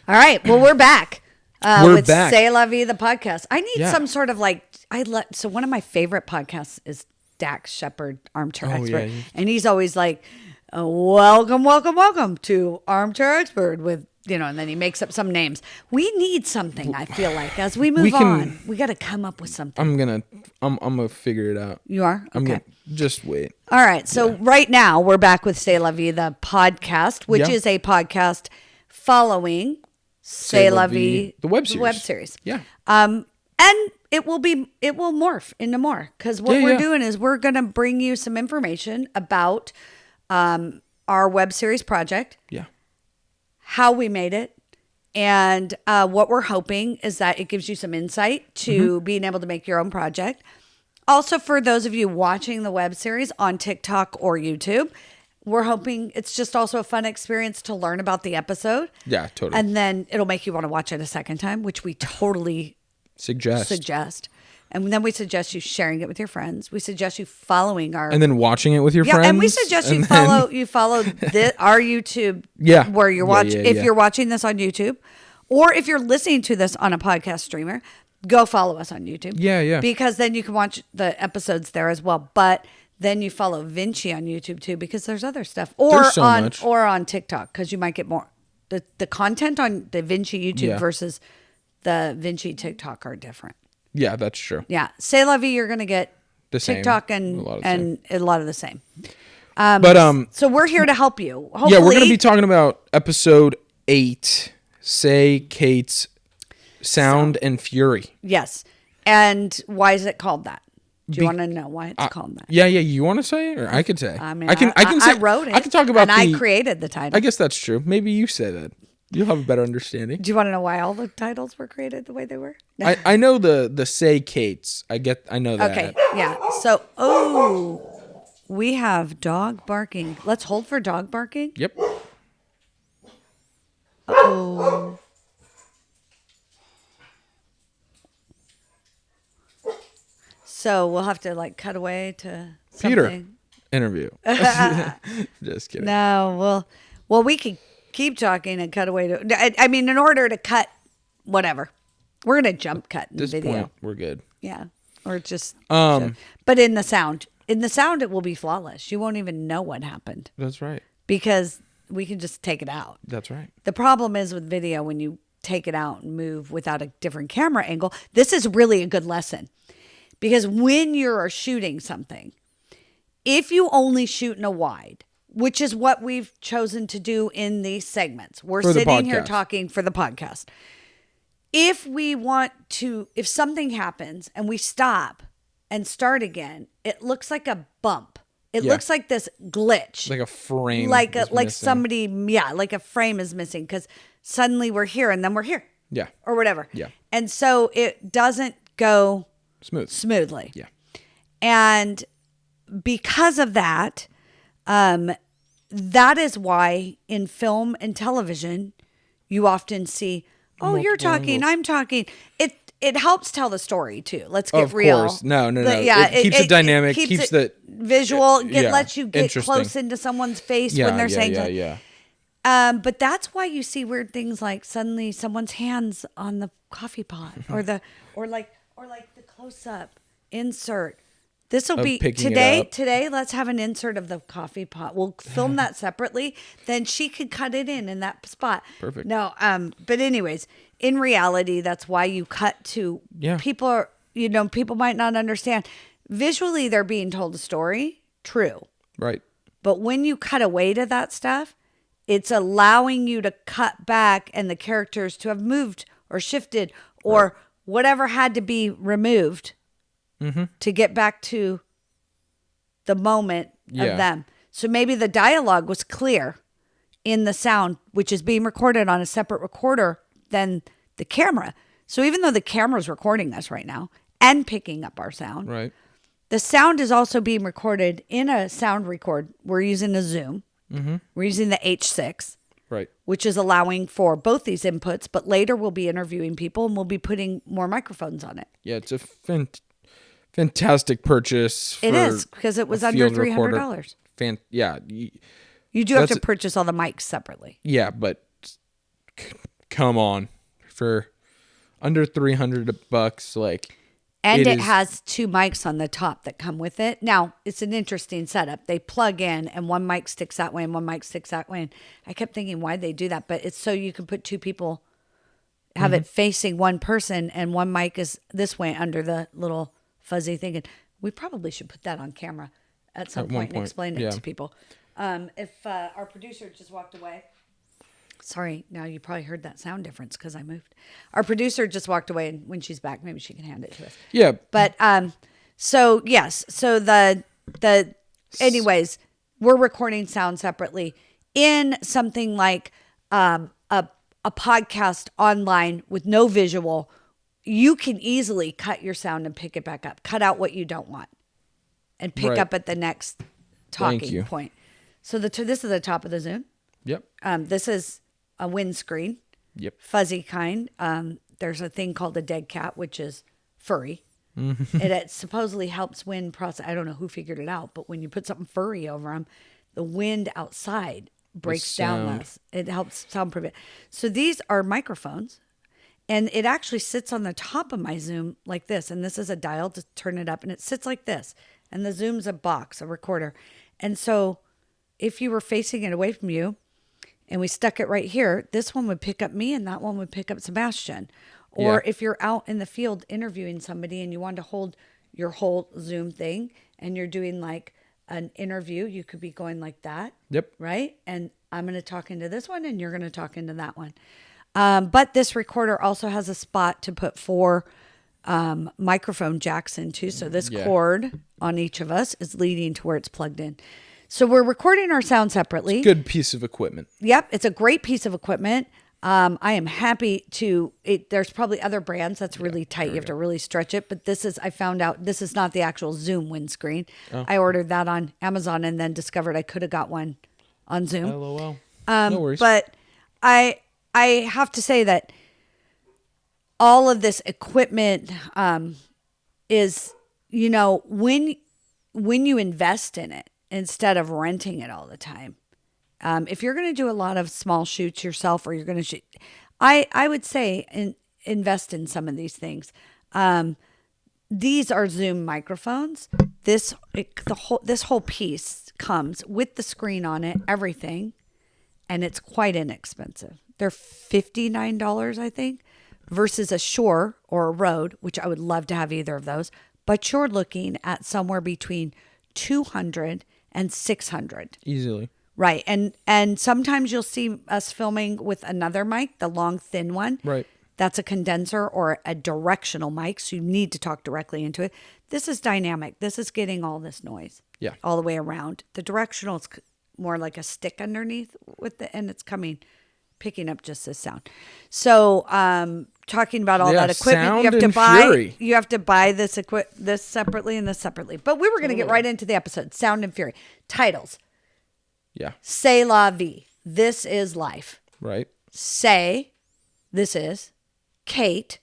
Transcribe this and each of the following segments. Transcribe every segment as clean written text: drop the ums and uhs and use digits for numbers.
All right. Well, we're back. We're with back. C'est La Vie, the podcast. I need Yeah. some sort of so one of my favorite podcasts is Dax Shepard, Armchair Expert. yeah. And he's always like, welcome to Armchair Expert with, and then he makes up some names. We need something, I feel like, as we move on. We got to come up with something. I'm gonna figure it out. You are? Okay. Just wait. All right. So right now we're back with C'est La Vie, the podcast, which is a podcast following C'est La Vie, the web series. Yeah. And it will morph into more because what we're doing is we're going to bring you some information about our web series project. Yeah. How we made it. And what we're hoping is that it gives you some insight to being able to make your own project. Also, for those of you watching the web series on TikTok or YouTube, we're hoping it's just also a fun experience to learn about the episode. Yeah, totally. And then it'll make you want to watch it a second time, which we totally suggest. And then we suggest you sharing it with your friends. We suggest you following and then watching it with your friends. Yeah, and we suggest you follow our YouTube. Yeah, where you're watching. If you're watching this on YouTube, or if you're listening to this on a podcast streamer, go follow us on YouTube. Yeah. Because then you can watch the episodes there as well. But then you follow Vinci on YouTube too, because there's other stuff, or on TikTok, because you might get more. The content on the Vinci YouTube versus the Vinci TikTok are different. Yeah, that's true. Yeah, C'est La Vie, you're going to get the same, TikTok and a lot of the same. So we're here to help you. Hopefully, we're going to be talking about episode 8, Say Kate's Sound and Fury. Yes, and why is it called that? Do you want to know why it's called that? Yeah. You want to say it, or I could say? I mean, I can say. I wrote it. I can talk about and I created the title. I guess that's true. Maybe you say that. You'll have a better understanding. Do you want to know why all the titles were created the way they were? I know the Say Kate's. I know that. Okay. Yeah. So, we have dog barking. Let's hold for dog barking. Yep. Oh. So we'll have to cut away to something. Peter interview. Just kidding. No, well, we can keep talking and cut away to. I mean, in order to cut whatever, we're gonna jump cut in this video. Point, we're good. Yeah, or just. But in the sound, it will be flawless. You won't even know what happened. That's right. Because we can just take it out. That's right. The problem is with video, when you take it out and move without a different camera angle, this is really a good lesson. Because when you're shooting something, if you only shoot in a wide, which is what we've chosen to do in these segments, we're sitting here talking for the podcast. If something happens and we stop and start again, it looks like a bump. It looks like this glitch. Like a frame. Like somebody, like a frame is missing because suddenly we're here and then we're here. Yeah. Or whatever. Yeah. And so it doesn't go smoothly. Yeah. And because of that, that is why in film and television, you often see, you're talking, I'm talking. It helps tell the story too. Let's get real. Of course. No. Yeah, it keeps it dynamic. Keeps the visual. It lets you get close into someone's face when they're saying something. Yeah. But that's why you see weird things like suddenly someone's hands on the coffee pot or the close up insert. This will be today. Today, let's have an insert of the coffee pot. We'll film that separately. Then she could cut it in that spot. Perfect. No, but anyways, in reality, that's why you cut to people are, people might not understand. Visually, they're being told a story. True. Right. But when you cut away to that stuff, it's allowing you to cut back and the characters to have moved or shifted or whatever had to be removed to get back to the moment of them. So maybe the dialogue was clear in the sound, which is being recorded on a separate recorder than the camera. So even though the camera's recording us right now and picking up our sound, right, the sound is also being recorded in a sound record. We're using a Zoom. We're using the H6. Right. Which is allowing for both these inputs, but later we'll be interviewing people and we'll be putting more microphones on it. Yeah, it's a fantastic purchase. It is, because it was under $300. Yeah. You do have to purchase all the mics separately. Yeah, but come on, for under $300, like. And it has 2 mics on the top that come with it. Now, it's an interesting setup. They plug in and one mic sticks that way and one mic sticks that way. And I kept thinking why they do that, but it's so you can put 2 people, have it facing one person, and one mic is this way under the little fuzzy thing. And we probably should put that on camera at some point and explain it to people. If our producer just walked away. Sorry, now you probably heard that sound difference because I moved. Our producer just walked away, and when she's back, maybe she can hand it to us. Yeah. But so yes, so anyways, we're recording sound separately in something like a podcast online with no visual. You can easily cut your sound and pick it back up. Cut out what you don't want, and pick up at the next talking point. So this is the top of the Zoom. Yep. This is a windscreen. Yep. Fuzzy kind. There's a thing called a dead cat, which is furry. It supposedly helps wind process. I don't know who figured it out, but when you put something furry over them, the wind outside breaks down less. It helps soundproof it. So these are microphones, and it actually sits on the top of my Zoom like this. And this is a dial to turn it up, and it sits like this. And the Zoom's a box, a recorder. And so if you were facing it away from you, and we stuck it right here, this one would pick up me and that one would pick up Sebastian. Or if you're out in the field interviewing somebody and you want to hold your whole Zoom thing and you're doing like an interview, you could be going like that. Yep. Right? And I'm going to talk into this one and you're going to talk into that one. But this recorder also has a spot to put 4 microphone jacks into. So this cord on each of us is leading to where it's plugged in. So we're recording our sound separately. Good piece of equipment. Yep, it's a great piece of equipment. I am happy to. There's probably other brands that's really tight. You have to really stretch it. But I found out this is not the actual Zoom windscreen. Oh. I ordered that on Amazon and then discovered I could have got one on Zoom. LOL. No worries. But I have to say that all of this equipment is, when you invest in it, instead of renting it all the time. If you're going to do a lot of small shoots yourself, or you're going to shoot, I would say invest in some of these things. These are Zoom microphones. This whole piece comes with the screen on it, everything, and it's quite inexpensive. They're $59, I think, versus a Shure or a Rode, which I would love to have either of those. But you're looking at somewhere between $200 and $600 easily. Right. And sometimes you'll see us filming with another mic, the long thin one. Right. That's a condenser or a directional mic, so you need to talk directly into it. This is dynamic. This is getting all this noise. Yeah. All the way around. The directional is more like a stick underneath and it's picking up just this sound. So, talking about all that equipment, you have to buy this separately and this separately. But we were going to get right into the episode. Sound and Fury. Titles. Yeah. C'est la vie. This is life. Right. Say, this is Kate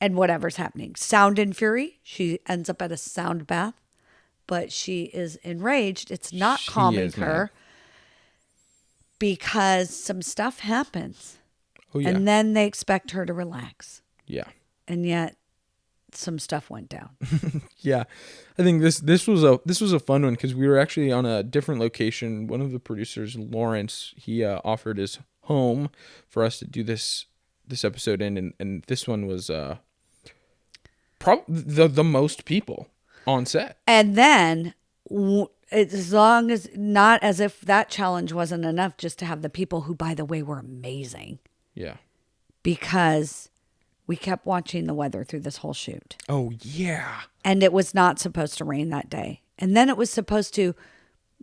and whatever's happening. Sound and Fury. She ends up at a sound bath, but she is enraged. It's not calming her. Because some stuff happens. Oh, yeah. And then they expect her to relax. Yeah. And yet some stuff went down. Yeah. I think this was a fun one because we were actually on a different location. One of the producers, Lawrence, he offered his home for us to do this episode in, and this one was probably the most people on set. And then as long as, not as if that challenge wasn't enough, just to have the people who, by the way, were amazing. Yeah. Because we kept watching the weather through this whole shoot. Oh, yeah. And it was not supposed to rain that day. And then it was supposed to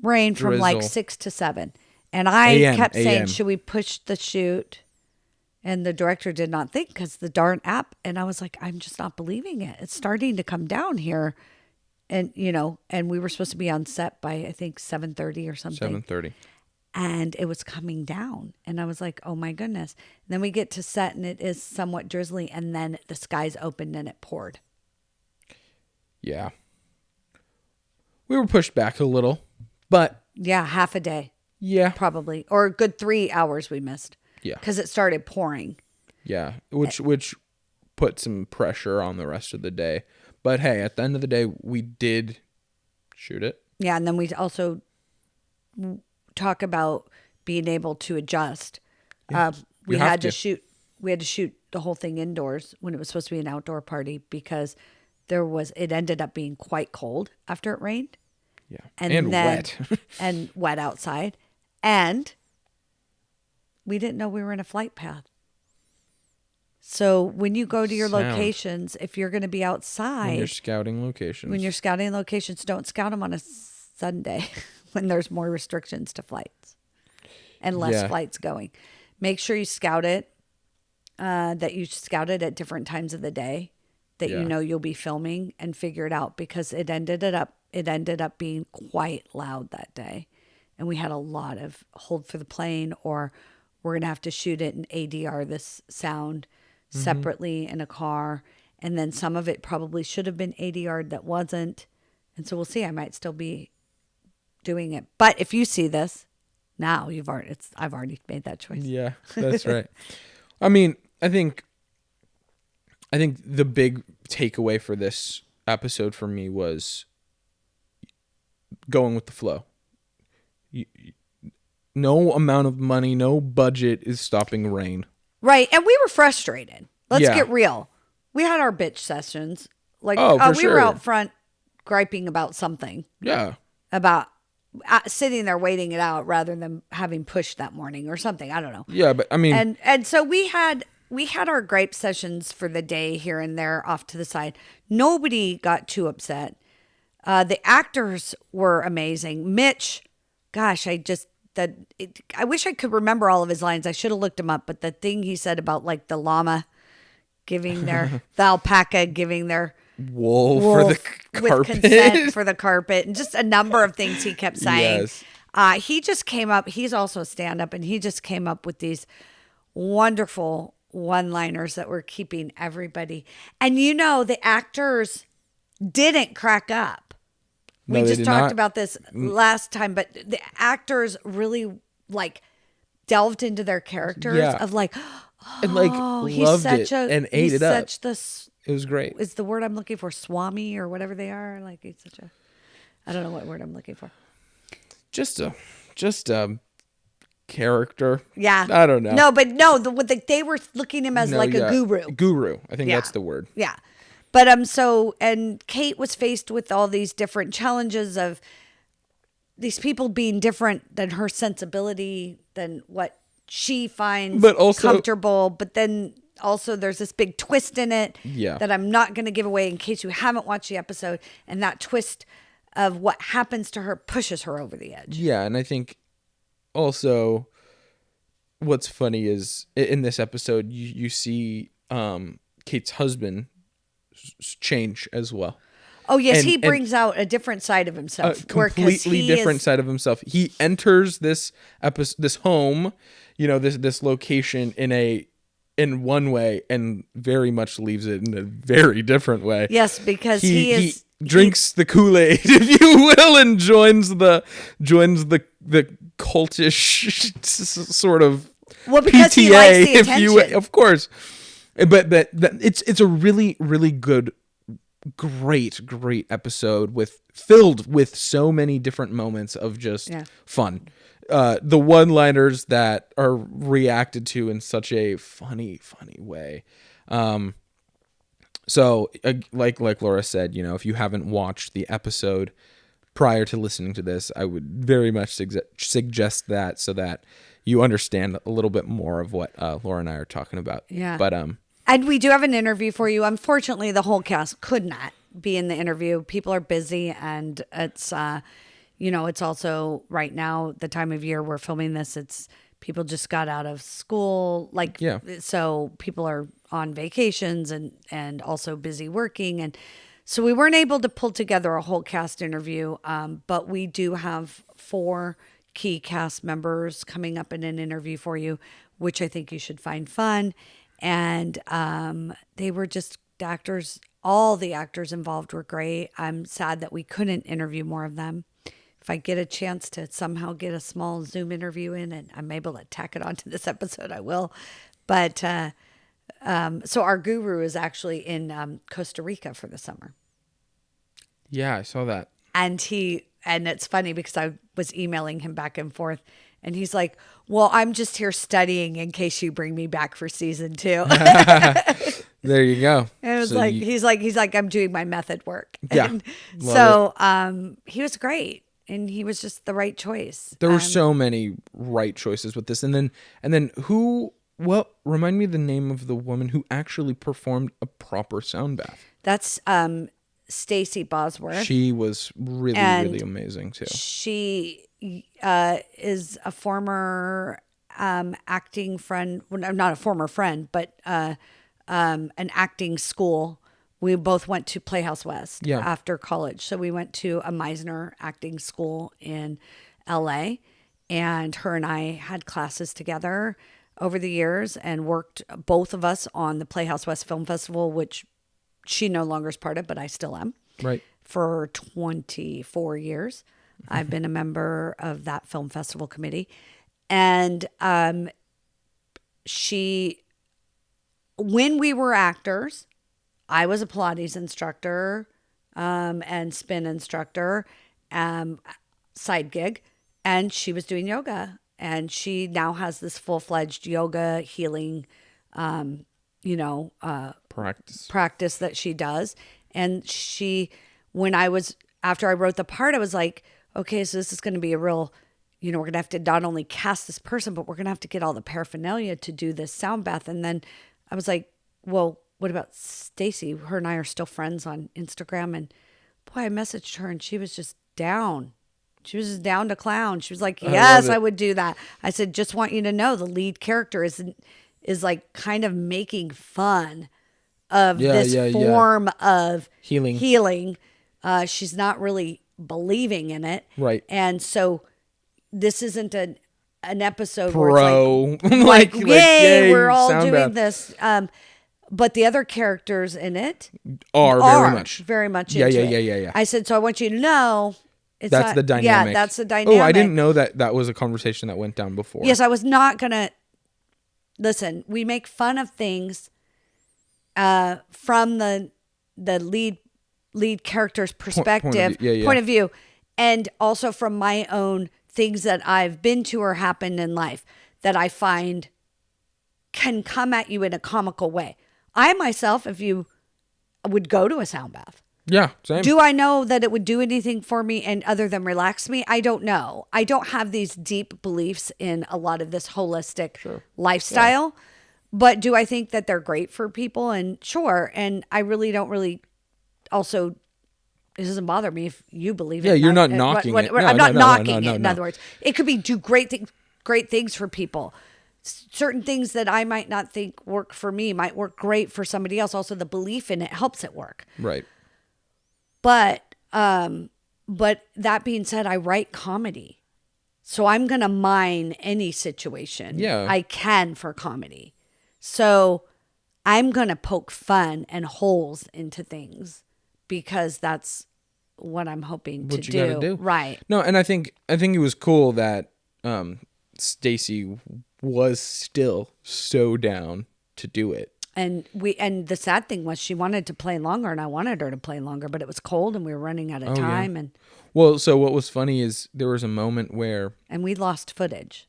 rain from like 6 to 7. And I kept saying, should we push the shoot? And the director did not think, because the darn app. And I was like, I'm just not believing it. It's starting to come down here. And, and we were supposed to be on set by, I think, 7:30 or something. 7:30. And it was coming down. And I was like, oh, my goodness. And then we get to set, and it is somewhat drizzly. And then the skies opened, and it poured. Yeah. We were pushed back a little, but... Yeah, half a day. Yeah. Probably. Or a good 3 hours we missed. Yeah. because it started pouring. Yeah, which put some pressure on the rest of the day. But hey, at the end of the day, we did shoot it. Yeah, and then we also talk about being able to adjust. We You have had to to. shoot. We had to shoot the whole thing indoors when it was supposed to be an outdoor party because it ended up being quite cold after it rained. Yeah, And and then, wet. and wet outside. And we didn't know we were in a flight path. So when you go to your Sound. locations, if you're going to be outside, When you're scouting locations. when you're scouting locations, don't scout them on a Sunday when there's more restrictions to flights and less Yeah. flights going. Make sure you scout it, that you scout it at different times of the day that Yeah. you know you'll be filming, and figure it out, because it ended up being quite loud that day. And we had a lot of hold for the plane, or we're going to have to shoot it in ADR, this sound, separately in a car. And then some of it probably should have been ADR'd that wasn't. And so we'll see. I might still be doing it. But if you see this now, I've already made that choice. Yeah, that's right. I mean, I think the big takeaway for this episode for me was going with the flow. No amount of money, no budget is stopping rain. Right. And we were frustrated. Let's Yeah. get real. We had our bitch sessions. Like, Oh, for we were sure. out front griping about something, Yeah. about sitting there waiting it out rather than having pushed that morning or something. I don't know. Yeah, but I mean, And so we had our gripe sessions for the day here and there off to the side. Nobody got too upset. The actors were amazing. Mitch, gosh, I wish I could remember all of his lines. I should have looked him up, but the thing he said about like the llama giving the alpaca giving their wool for the with carpet. consent for the carpet, and just a number of things he kept saying. Yes. He just came up. He's also a stand-up, and he just came up with these wonderful one-liners that were keeping everybody. And the actors didn't crack up. No, We they just did talked not. about this last time, but the actors really delved into their characters Yeah. of And like he's loved such it a and ate he's it up. such It was great. is the word I'm looking for, swami or whatever they are. Like, he's such a, I don't know what word I'm looking for. Just a character. Yeah. I don't know. No, but no, they were looking him as No, a yeah. guru. Guru. I think Yeah. that's the word. Yeah. But and Kate was faced with all these different challenges of these people being different than her sensibility, than what she finds But also- comfortable. But then also there's this big twist in it Yeah. that I'm not going to give away in case you haven't watched the episode. And that twist of what happens to her pushes her over the edge. Yeah, and I think also what's funny is in this episode you see Kate's husband change as well. Oh, yes. And- He and- brings out a different side of himself. A completely different side of himself. He enters this home, this location in one way, and very much leaves it in a very different way. Yes, because he drinks the Kool-Aid, if you will, and joins the cultish sort of because PTA, he likes the if you, attention. of course. But it's a really, really good, great episode filled with so many different moments of just fun. The one-liners that are reacted to in such a funny way. So like Laura said, if you haven't watched the episode prior to listening to this, I would very much suggest that, so that you understand a little bit more of what Laura and I are talking about. Yeah. But And we do have an interview for you. Unfortunately, the whole cast could not be in the interview. People are busy, and it's it's also right now the time of year we're filming this. It's people just got out of school, so people are on vacations and also busy working, and so we weren't able to pull together a whole cast interview. But we do have 4 key cast members coming up in an interview for you, which I think you should find fun. And they were just actors. All the actors involved were great. I'm sad that we couldn't interview more of them. if I get a chance to somehow get a small Zoom interview in and I'm able to tack it onto this episode, I will. But so our guru is actually in Costa Rica for the summer. Yeah, I saw that. And it's funny because I was emailing him back and forth, and he's like, "Well, I'm just here studying in case you bring me back for season 2." There you go. And it was So like, you- he's like, I'm doing my method work. Yeah, And love so he was great, and he was just the right choice. there were so many right choices with this, and then who? Well, remind me the name of the woman who actually performed a proper sound bath. That's Stacy Bosworth. She was really, And really amazing too. She is a former acting friend. Well, not a former friend, but an acting school. We both went to Playhouse West after college. So we went to a Meisner acting school in LA, and her and I had classes together over the years and worked, both of us, on the Playhouse West Film Festival, which she no longer is part of, but I still am. Right. For 24 years. I've been a member of that film festival committee. And when we were actors, I was a Pilates instructor and spin instructor, side gig, and she was doing yoga. And she now has this full-fledged yoga healing, practice that she does. And after I wrote the part, I was like, okay, so this is going to be a real, we're going to have to not only cast this person, but we're going to have to get all the paraphernalia to do this sound bath. And then I was like, well, what about Stacy? Her and I are still friends on Instagram. And boy, I messaged her and she was just down. She was just down to clown. She was like, yes, I would do that. I said, just want you to know the lead character is like kind of making fun of this form of healing. She's not really believing in it. Right. And so this isn't an episode Bro. where it's like yay, we're all sound doing bath. this. But the other characters in it are very much Yeah. into it. Yeah. I said, so I want you to know That's the dynamic. Yeah, that's the dynamic. Oh, I didn't know that was a conversation that went down before. Yes, I was not going to. Listen, we make fun of things from the lead character's perspective, point of view, and also from my own things that I've been to or happened in life that I find can come at you in a comical way. I myself, if you would go to a sound bath. Yeah, same. Do I know that it would do anything for me and other than relax me? I don't know. I don't have these deep beliefs in a lot of this holistic lifestyle. Yeah. But do I think that they're great for people? And sure. And I really don't also, it doesn't bother me if you believe it. Yeah, you're not knocking it. I'm not knocking it, in other words. It could be do great things for people. Certain things that I might not think work for me might work great for somebody else. Also, the belief in it helps it work. Right. But that being said, I write comedy. So I'm going to mine any situation I can for comedy. So I'm going to poke fun and holes into things because that's what I'm hoping to do. Gotta do. Right. No, and I think it was cool that Stacy was still so down to do it. And the sad thing was she wanted to play longer and I wanted her to play longer, but it was cold and we were running out of time. Yeah. Well, so what was funny is there was a moment where... And we lost footage.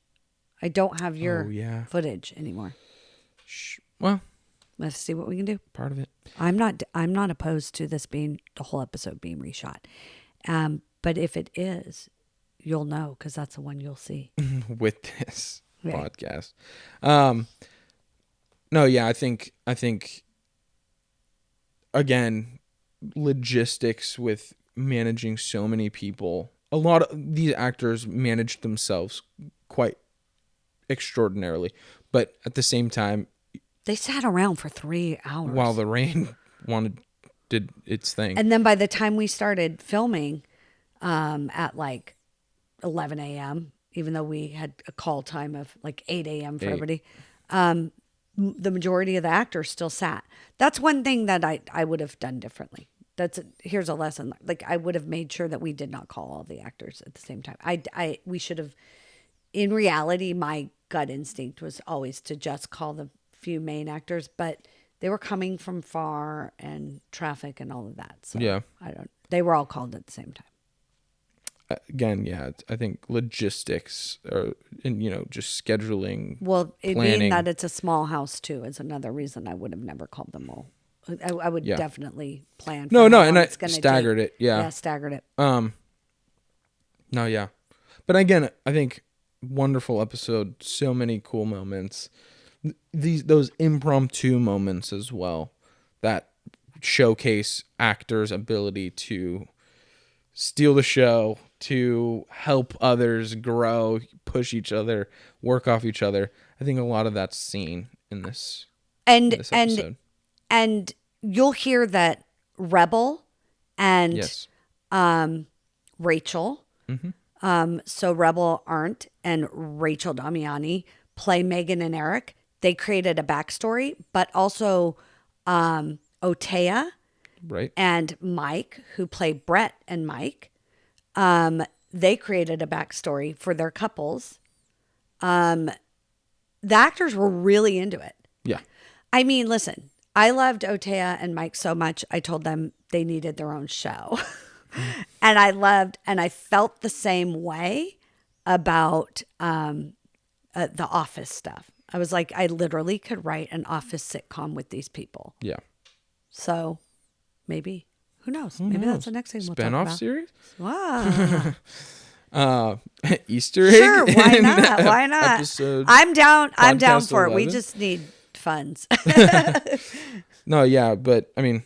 I don't have your footage anymore. Well... Let's see what we can do. Part of it. I'm not opposed to this being, the whole episode being reshot. But if it is, you'll know because that's the one you'll see. With this podcast. No, yeah, I think again, logistics with managing so many people. A lot of these actors managed themselves quite extraordinarily, but at the same time, they sat around for 3 hours while the rain did its thing. And then by the time we started filming, at like 11 a.m., even though we had a call time of like 8 a.m. for everybody, the majority of the actors still sat. That's one thing that I would have done differently. here's a lesson. Like, I would have made sure that we did not call all the actors at the same time. We should have, in reality, my gut instinct was always to just call the few main actors, but they were coming from far and traffic and all of that. So Yeah. they were all called at the same time. Again, yeah, I think logistics and just scheduling. Well, it planning. being that it's a small house too is another reason I would have never called them all. I would definitely plan. For And I staggered it. Yeah. Yeah, staggered it. No, yeah, but again, I think wonderful episode. So many cool moments. Those impromptu moments as well that showcase actors' ability to steal the show, to help others grow, push each other, work off each other. I think a lot of that's seen in this episode. And you'll hear that Rebel and Yes. Rachel, so Rebel Arent and Rachel Damiani play Megan and Eric. They created a backstory, but also Otea Right. and Mike, who play Brett and Mike, they created a backstory for their couples. The actors were really into it. Yeah. I mean, listen, I loved Otea and Mike so much. I told them they needed their own show. And I felt the same way about the Office stuff. I was like, I literally could write an Office sitcom with these people. Yeah. So maybe, who knows? Maybe that's the next thing we'll talk Spinoff about. series? Wow. Easter egg? Sure, why in not? Why not? episode I'm down podcast for it. We 11. just need funds. No, yeah, but I mean,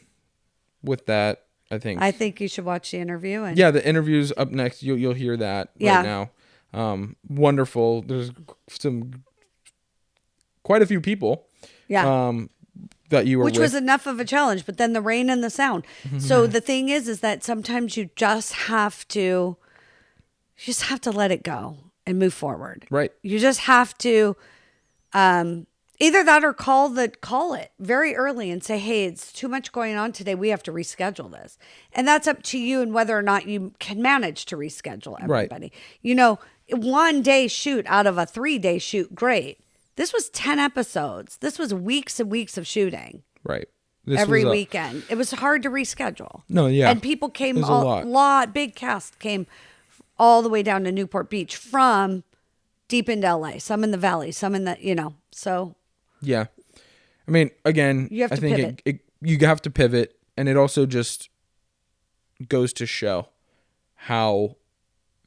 with that, I think you should watch the interview. And the interview's up next. You'll hear that right now. Wonderful. There's quite a few people. Yeah. That you were Which with. was enough of a challenge, but then the rain and the sound. So the thing is that sometimes you just have to let it go and move forward. Right. You just have to either that or call it very early and say, hey, it's too much going on today. We have to reschedule this. And that's up to you and whether or not you can manage to reschedule everybody. Right. 1 day shoot out of a 3-day shoot, great. This was 10 episodes. This was weeks and weeks of shooting. Right. Every weekend. It was hard to reschedule. No, yeah. And people came, There's a lot. Big cast came all the way down to Newport Beach from deep into LA, some in the valley, some in the, so. Yeah. I mean, again, You have to I think pivot. you have to pivot. And it also just goes to show how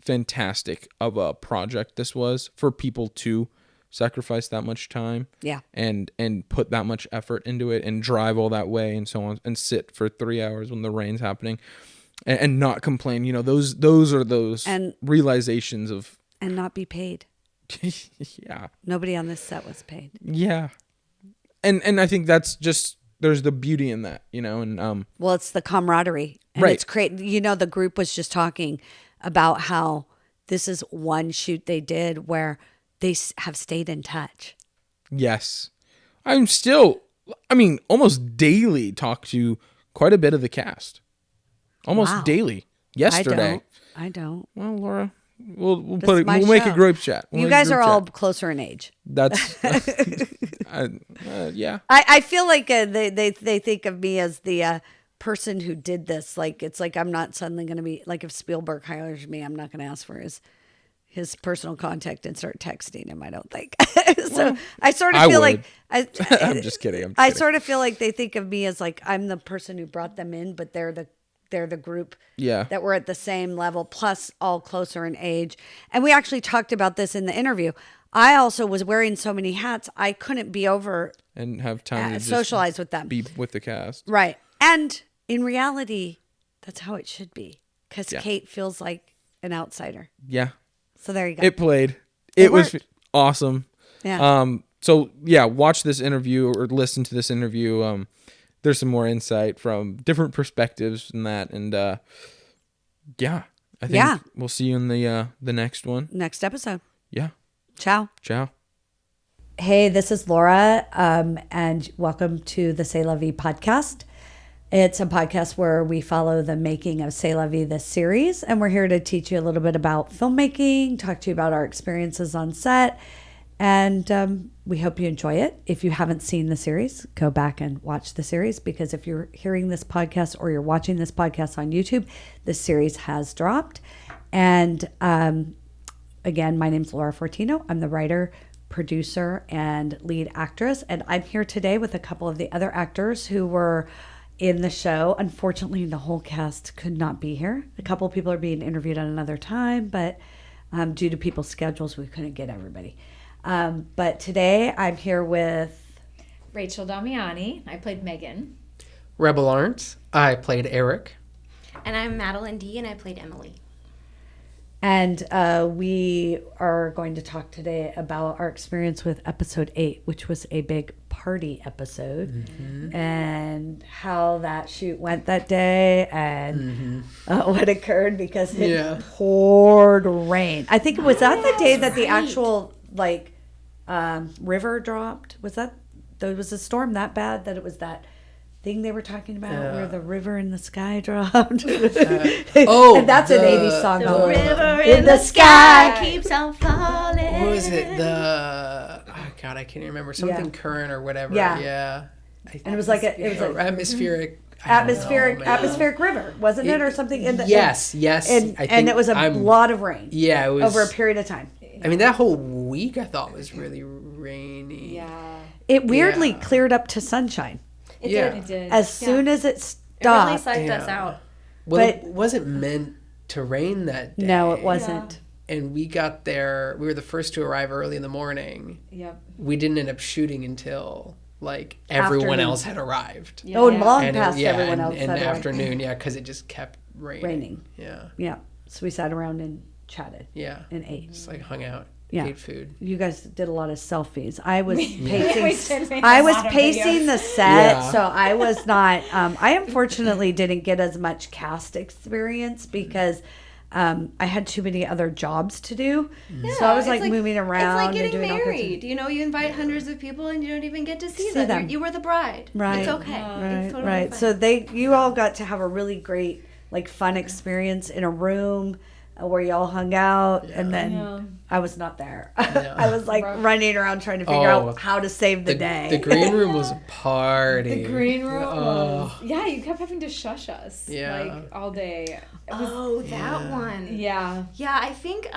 fantastic of a project this was for people to sacrifice that much time and put that much effort into it and drive all that way and so on and sit for 3 hours when the rain's happening and not complain. Those are those realizations of and not be paid. Yeah. Nobody on this set was paid. Yeah. And I think that's just, there's the beauty in that, and well, it's the camaraderie. And right. It's great. The group was just talking about how this is one shoot they did where they have stayed in touch. Yes. Almost daily talk to quite a bit of the cast. Almost daily. Yesterday. I don't. Well, Laura, we'll make a group chat. You guys are all closer in age. That's yeah. I feel like they think of me as the person who did this. Like, it's like I'm not suddenly going to be, like, if Spielberg hires me, I'm not going to ask for his personal contact and start texting him, I don't think. So I sort of feel like I'm just kidding. I sort of feel like they think of me as like I'm the person who brought them in, but they're the group that were at the same level, plus all closer in age. And we actually talked about this in the interview. I also was wearing so many hats, I couldn't be over and have time to socialize with them. Be with the cast. Right. And in reality, that's how it should be. Because Kate feels like an outsider. Yeah. So there you go. It played. It was awesome. Yeah. So yeah, watch this interview or listen to this interview. There's some more insight from different perspectives in that, and I think we'll see you in the next one. Next episode. Yeah. Ciao. Ciao. Hey, this is Laura, and welcome to the C'est La Vie podcast. It's a podcast where we follow the making of C'est La Vie, this series, and we're here to teach you a little bit about filmmaking, talk to you about our experiences on set, and we hope you enjoy it. If you haven't seen the series, go back and watch the series, because if you're hearing this podcast or you're watching this podcast on YouTube, the series has dropped. And again, my name's Laura Fortino. I'm the writer, producer, and lead actress, and I'm here today with a couple of the other actors who were in the show. Unfortunately, the whole cast could not be here. A couple of people are being interviewed at another time, but due to people's schedules, we couldn't get everybody. But today I'm here with Rachel Damiani. I played Megan. Rebel Arent. I played Eric. And I'm Madeleine D, and I played Emily. And we are going to talk today about our experience with episode 8, which was a big party episode, and how that shoot went that day, and what occurred, because it poured rain. I think, was that the day that the actual river dropped? Was that, there was a storm that bad that it was that thing they were talking about where the river in the sky dropped? And that's an 80s song. The river in the sky keeps on falling. What was it? Oh God, I can't remember. Something current or whatever. Yeah. And it was like atmospheric. Atmospheric river, wasn't it, or something? In the, yes. And it was a lot of rain. Yeah, it was over a period of time. I mean, that whole week I thought was really rainy. Yeah. It weirdly cleared up to sunshine. It did. As soon as it It stopped. really psyched us out. Well, But- it wasn't meant to rain that day. No, it wasn't. And we got there, we were the first to arrive early in the morning. Yep. We didn't end up shooting until everyone Afternoon. else had arrived. Yeah. Oh, and long And past everyone else. in had the arrived. afternoon, because it just kept raining. Yeah. Yeah. So we sat around and chatted Yeah. and ate. Just hung out, Yeah. ate food. You guys did a lot of selfies. I was We pacing. did make I a was lot of pacing videos. the set, Yeah. so I was not. I unfortunately didn't get as much cast experience because I had too many other jobs to do. So I was it's moving around. It's like and getting doing all kinds of- married. You invite hundreds of people and you don't even get to see See them. them. You were the bride. Right. It's okay. It's totally Right. fine. So you all got to have a really great, fun experience in a room where y'all hung out, and then I was not there. I was running around trying to figure out how to save the day. The green room was a party. The green room Oh. was... Yeah, you kept having to shush us. Yeah. All day. It was, that one. yeah. Yeah, I think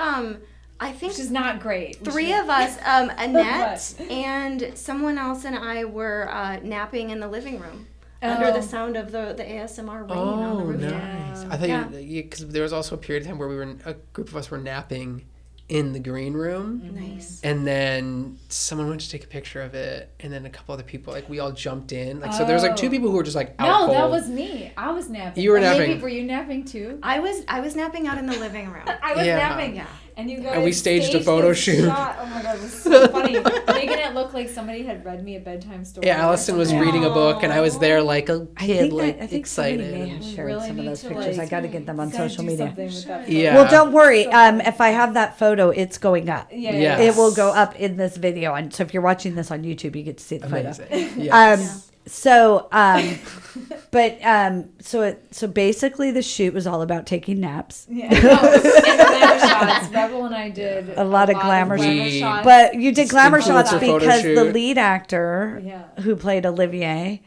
Which is not great. three of us, Annette and someone else and I were napping in the living room under the sound of the ASMR rain on the roof. Nice. I thought because there was also a period of time where a group of us were napping in the green room. Nice. And then someone went to take a picture of it, and then a couple other people, we all jumped in. So there was two people who were just out No, that cold. was me. I was napping. You were Or napping. Maybe, were you napping too? I was napping out in the living room. I was Yeah. napping. Yeah. And you guys And we staged a photo this shoot. shot. Oh my god, it was so funny. Making it look like somebody had read me a bedtime story. Yeah, Allison was reading a book, and I was there like a kid, I think somebody may excited. have shared really some of need those to, pictures. I got to get them on gotta social do media. something with that Yeah. Well, don't worry. If I have that photo, it's going up. Yeah. Yes. It will go up in this video, and so if you're watching this on YouTube, you get to see the photo. Amazing. Yes. So basically, the shoot was all about taking naps. Yeah, no, and glamour shots. Rebel and I did A lot of glamour shots. But you did glamour shots Influencer photo because the shoot. lead actor Yeah. who played Olivier,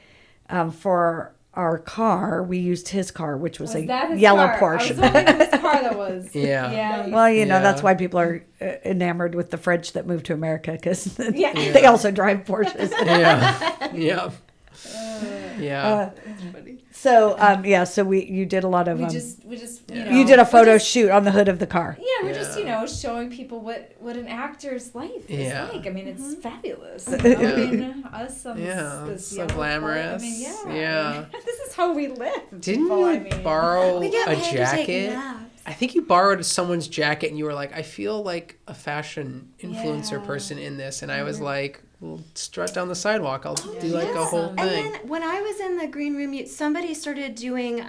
for our car, we used his car, which was, Was a that his yellow car? Porsche. I was hoping it was his car that was. Yeah. Yeah. Well, Yeah. that's why people are enamored with the French that moved to America, because Yeah. they also drive Porsches. Yeah. Yeah. Yeah. So you did a lot of we just you did a photo shoot on the hood of the car. Yeah, we're just showing people what an actor's life is Yeah. like. I mean, it's fabulous. I Yeah. mean, us on Yeah, this so yellow glamorous. pole, I mean, Yeah. this is how we live. Didn't people, you I mean. borrow We get a paid to take jacket? naps. I think you borrowed someone's jacket, and you were like, I feel like a fashion influencer Yeah. person in this. And I was like, well, strut down the sidewalk. I'll do a whole And thing. then when I was in the green room, somebody started doing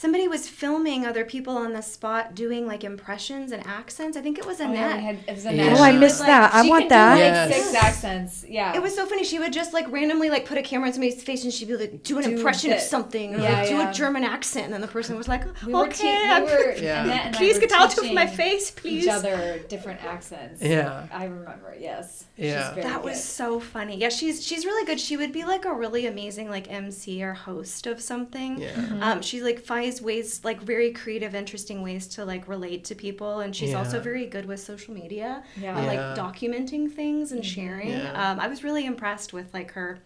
somebody was filming other people on the spot doing like impressions and accents. I think it was Annette. It was Yeah. Annette. Oh, I She missed was that. I she want can that. Do, Yes. 6 accents. Yeah. It was so funny. She would just like randomly like put a camera in somebody's face and she'd be like, do an impression of this. something, or Yeah, like do yeah. a German accent, and then the person was like, We were Yeah. Annette and I please were get out of teaching my face, please. Each other different accents. Yeah. I remember. Yes. Yeah. She's very That was good. so funny. Yeah, she's really good. She would be like a really amazing like MC or host of something. Yeah. She like finds ways, like very creative, interesting ways to like relate to people, and she's also Yeah. very good with social media. Yeah. And, like Yeah. documenting things and sharing. Yeah. I was really impressed with like her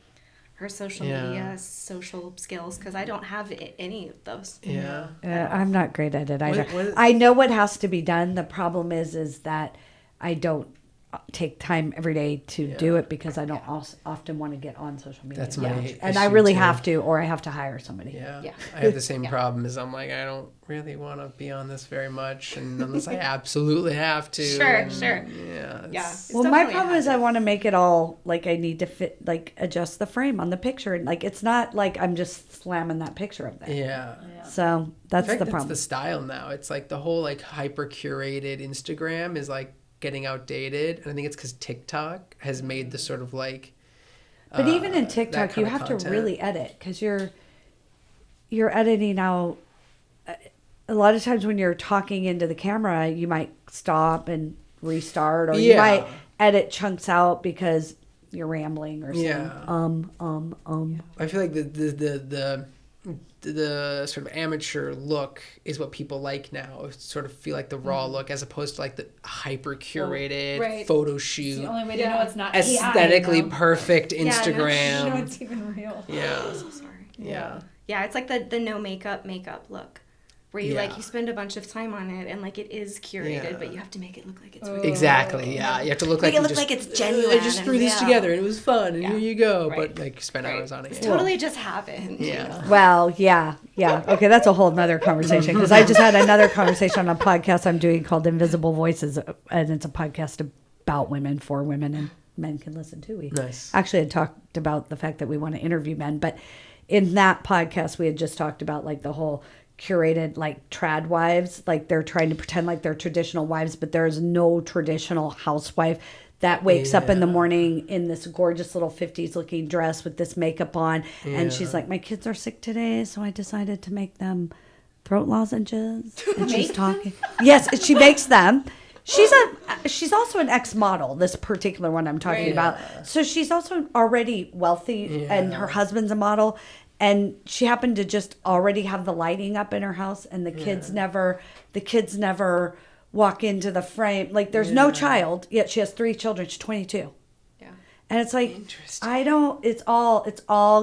social Yeah. media, social skills, because I don't have any of those. Yeah. I'm not great at it either. What- I know what has to be done. The problem is that I don't take time every day to do it because I don't often want to get on social media. That's my and I issue, really too. have to, or I have to hire somebody. Yeah. Yeah. I have the same problem as I'm like, I don't really want to be on this very much, and unless I absolutely have to. Sure, and, sure. Yeah. Yeah. it's- It's Well, my definitely a problem is I habit. want to make it all like I need to fit, like adjust the frame on the picture, and like it's not like I'm just slamming that picture up there. Yeah. So that's In fact, the that's problem. the style now. It's like the whole like hyper curated Instagram is like getting outdated, and I think it's because TikTok has made the sort of like. But even in that TikTok, kind you of have to content. really edit because you're editing out. A lot of times when you're talking into the camera, you might stop and restart, or you Yeah. might edit chunks out because you're rambling or saying Yeah. I feel like the sort of amateur look is what people like now. Sort of feel like the raw look as opposed to like the hyper curated right. photo It's shoot, the only way to know it's not aesthetically AI, perfect no. you know Instagram. it's even real. Yeah. So sorry. Yeah. Yeah, it's like the no makeup look, where you Yeah. like you spend a bunch of time on it, and like it is curated, Yeah. but you have to make it look like it's Exactly. Yeah. You have to look Make like it you look just, like it's genuine I just and threw this real." together and it was fun and Yeah. here you go. Right. But like spend Right. hours on it. It's Yeah. totally just happened. Yeah. Well, yeah. Okay, that's a whole nother conversation because I just had another conversation on a podcast I'm doing called Invisible Voices, and it's a podcast about women for women, and men can listen too. We Nice. actually had talked about the fact that we want to interview men, but in that podcast we had just talked about like the whole curated like trad wives, like they're trying to pretend like they're traditional wives, but there's no traditional housewife that wakes up in the morning in this gorgeous little 50s looking dress with this makeup on, and she's like, my kids are sick today, so I decided to make them throat lozenges. And she's talking. Yes, she makes them. She's also an ex-model, this particular one I'm talking about. So she's also already wealthy, and her husband's a model, and she happened to just already have the lighting up in her house, and the kids never walk into the frame. Like there's no child, yet she has 3 children. She's 22. Yeah. And it's like Interesting. it's all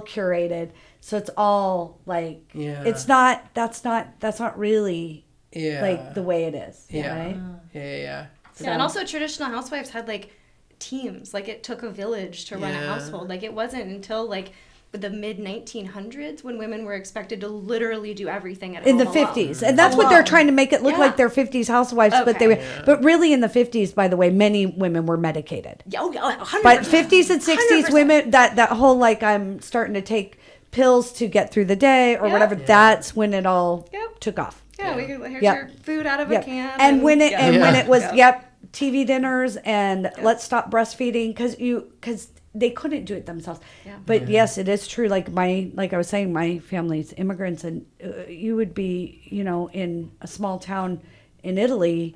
curated. So it's all like that's not really Yeah. like the way it is. Yeah. Right? Yeah. Yeah, and also traditional housewives had like teams. Like it took a village to run a Yeah. household. Like it wasn't until like the mid 1900s when women were expected to literally do everything at In home the alone. 50s. And that's what they're trying to make it look Yeah. like they're 50s housewives, but they were, but really in the 50s, by the way, many women were medicated. Yeah, oh, yeah, 100%. But 50s and 60s 100%. women, that whole like I'm starting to take pills to get through the day or whatever, that's when it all Yep. took off. Yeah, here's Yep. your food out of a Yep. can. And when it when it was Yep. TV dinners and let's stop breastfeeding because they couldn't do it themselves. Yeah. But yes, it is true. Like I was saying, my family's immigrants, and you would be in a small town in Italy.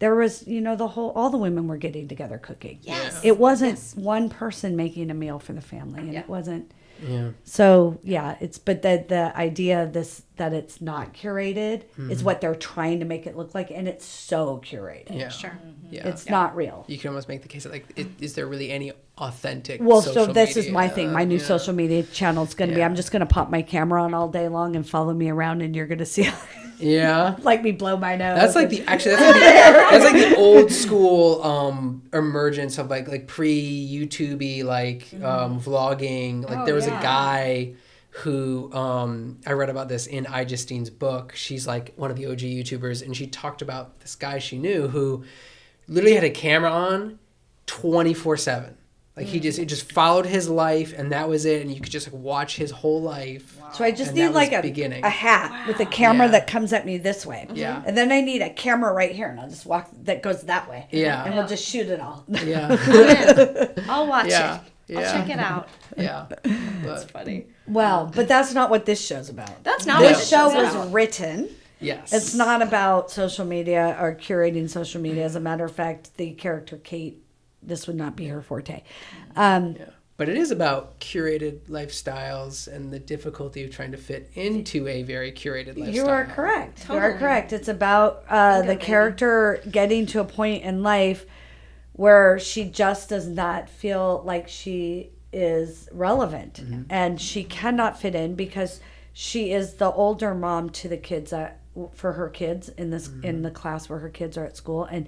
There was all the women were getting together cooking. Yes. It wasn't one person making a meal for the family, and Yeah. it wasn't. Yeah. So but the idea of that it's not curated is what they're trying to make it look like, and it's so curated. Yeah. Sure. Yeah. It's not real. You can almost make the case that is there really any authentic Well, social so this is media? my thing. My new social media channel is going to be, Yeah. I'm just going to pop my camera on all day long and follow me around, and you're going to see Yeah. like me blow my nose. That's like that's like the old school emergence of like pre-YouTubey vlogging. Like there was a guy who I read about this in I Justine's book. She's like one of the OG YouTubers, and she talked about this guy she knew who literally had a camera on 24/7. Like it just followed his life, and that was it. And you could just like watch his whole life. So I just And need that was like the a beginning. hat with a camera Yeah. that comes at me this way. Yeah. And then I need a camera right here, and I'll just walk that goes that way. Yeah. And we'll just shoot it all. Yeah. I'll watch Yeah. it. I'll check it out. Yeah. That's But funny. Well, but that's not what this show's about. That's not No. what This the show show's was about. written. yes. It's not about social media or curating social media. As a matter of fact, the character Kate, this would not be her forte. Yeah. But it is about curated lifestyles and the difficulty of trying to fit into a very curated lifestyle. You are correct. You are Totally. correct. It's about the baby. character getting to a point in life where she just does not feel like she is relevant, and she cannot fit in because she is the older mom to the kids for her kids in this in the class where her kids are at school, and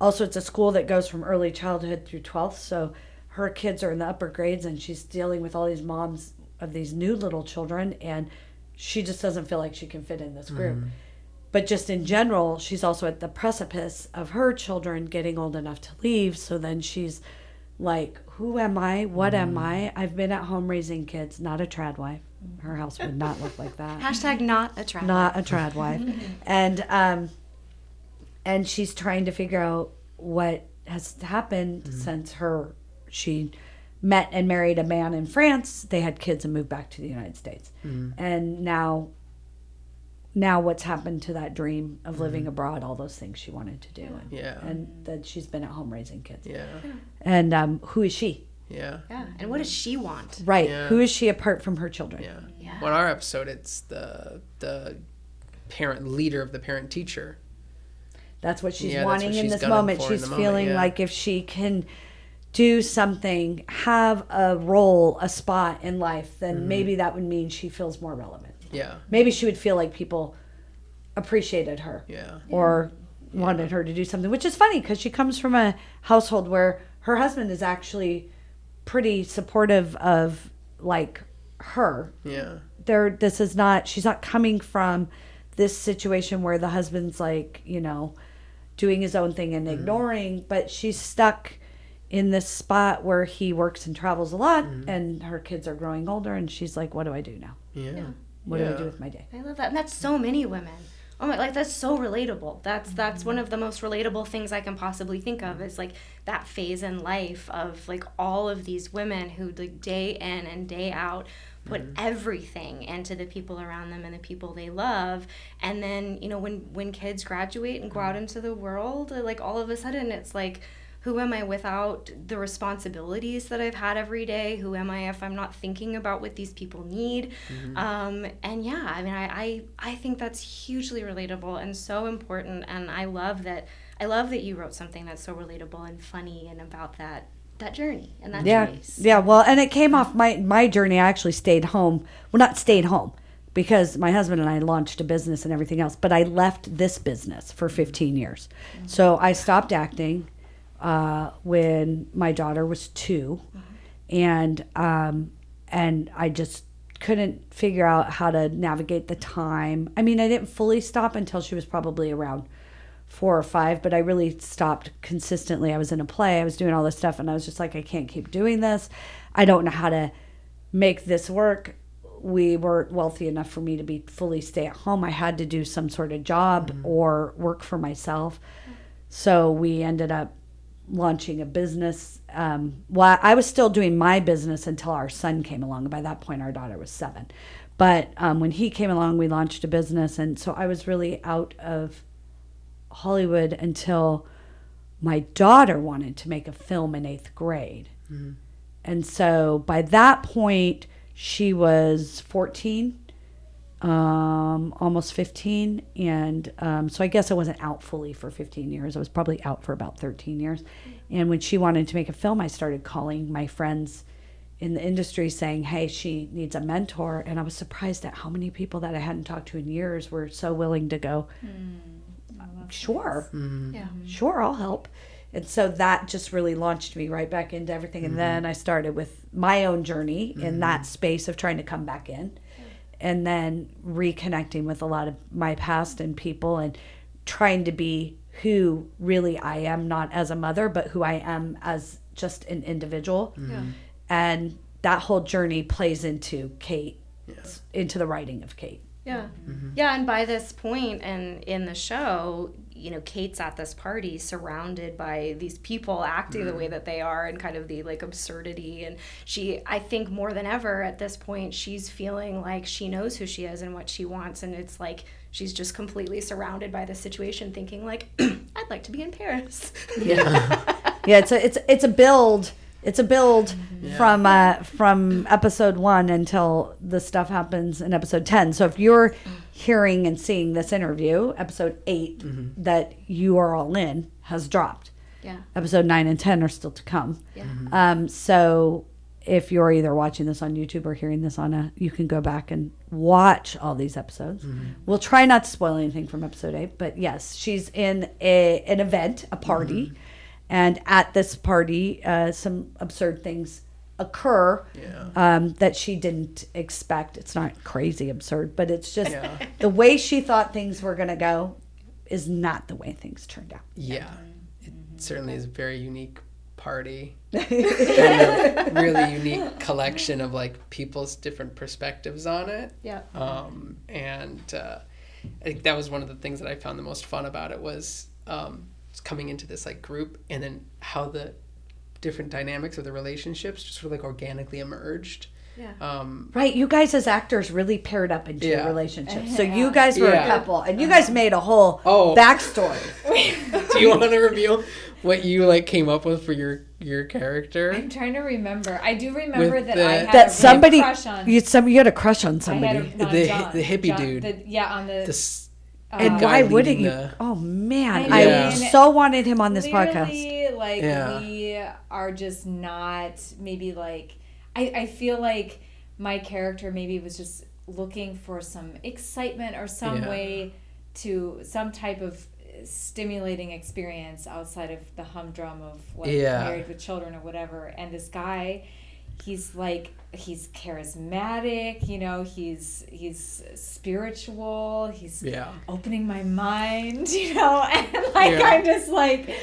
also it's a school that goes from early childhood through 12th, so her kids are in the upper grades, and she's dealing with all these moms of these new little children, and she just doesn't feel like she can fit in this group. But just in general, she's also at the precipice of her children getting old enough to leave. So then she's like, who am I? What am I? I've been at home raising kids, not a trad wife. Her house would not look like that. Hashtag not a trap. Not a trad wife. And she's trying to figure out what has happened since she met and married a man in France. They had kids and moved back to the United States. And now what's happened to that dream of living abroad, all those things she wanted to do. And that she's been at home raising kids. Yeah. And who is she? Yeah. Yeah. And what does she want? Right. Yeah. Who is she apart from her children? Yeah. Yeah. Well, in our episode, it's the parent leader of the parent teacher. That's what she's Yeah, that's wanting what in she's this gunning moment. for in She's the feeling moment, yeah. like if she can do something, have a role, a spot in life, then maybe that would mean she feels more relevant. Yeah. Maybe she would feel like people appreciated her Yeah. or wanted her to do something, which is funny because she comes from a household where her husband is actually pretty supportive of like her. Yeah. She's not coming from this situation where the husband's like, doing his own thing and ignoring, but she's stuck in this spot where he works and travels a lot and her kids are growing older and she's like, what do I do now? Yeah. What do I do with my day? I love that. And that's so many women. Oh my, like that's so relatable. That's one of the most relatable things I can possibly think of is like that phase in life of like all of these women who like day in and day out put everything into the people around them and the people they love. And then, when kids graduate and go out into the world, like all of a sudden it's like, who am I without the responsibilities that I've had every day? Who am I if I'm not thinking about what these people need? And yeah, I mean, I think that's hugely relatable and so important. And I love that you wrote something that's so relatable and funny and about that journey and that choice. Yeah. Well, and it came off my journey. I actually stayed home. Well, not stayed home because my husband and I launched a business and everything else, but I left this business for 15 years. So I stopped acting when my daughter was 2, and I just couldn't figure out how to navigate the time. I mean, I didn't fully stop until she was probably around 4 or 5, but I really stopped consistently. I was in a play, I was doing all this stuff, and I was just like, I can't keep doing this. I don't know how to make this work. We weren't wealthy enough for me to be fully stay at home. I had to do some sort of job or work for myself. So we ended up launching a business. Well, I was still doing my business until our son came along. By that point, our daughter was 7. But when he came along, we launched a business. And so I was really out of Hollywood until my daughter wanted to make a film in 8th grade. And so by that point, she was 14, almost 15. And so I guess I wasn't out fully for 15 years. I was probably out for about 13 years. And when she wanted to make a film, I started calling my friends in the industry saying, hey, she needs a mentor. And I was surprised at how many people that I hadn't talked to in years were so willing to go, sure, sure, I'll help. And so that just really launched me right back into everything. And then I started with my own journey in that space of trying to come back in. And then reconnecting with a lot of my past and people and trying to be who really I am, not as a mother, but who I am as just an individual. Yeah. And that whole journey plays into Kate, into the writing of Kate. Yeah. Yeah, and by this point and in the show, you know, Kate's at this party surrounded by these people acting the way that they are and kind of the like absurdity, and she, I think more than ever at this point, she's feeling like she knows who she is and what she wants, and it's like she's just completely surrounded by the situation thinking like I'd like to be in Paris. Yeah, it's a build. It's a build from episode 1 until the stuff happens in episode 10. So if you're hearing and seeing this interview, episode 8 that you are all in has dropped. Yeah. Episode 9 and 10 are still to come. Yeah. So if you're either watching this on YouTube or hearing this you can go back and watch all these episodes. We'll try not to spoil anything from episode 8, but yes, she's in an event, a party. And at this party, some absurd things occur that she didn't expect. It's not crazy absurd, but it's just the way she thought things were going to go is not the way things turned out. Yeah. It certainly is a very unique party and a really unique collection of like people's different perspectives on it. Yeah. And I think that was one of the things that I found the most fun about it was coming into this like group and then how the different dynamics of the relationships just sort of like organically emerged. Yeah. Right, you guys as actors really paired up into your relationship. So Yeah. you guys were a couple, and you guys made a whole backstory. Do you want to reveal what you like came up with for your character? I'm trying to remember. I do remember With that the- I had That a somebody, crush on. you had a crush on somebody. I had a, not The- John, the hippie John, dude. on the. This and guy why wouldn't leading you? the- Oh man, I I mean, so wanted him on this podcast. Clearly, like Yeah. we are just not maybe like I feel like my character maybe was just looking for some excitement or some way to some type of stimulating experience outside of the humdrum of like married with children or whatever. And this guy, he's charismatic, you know, he's spiritual, he's opening my mind, you know, and like I'm just like,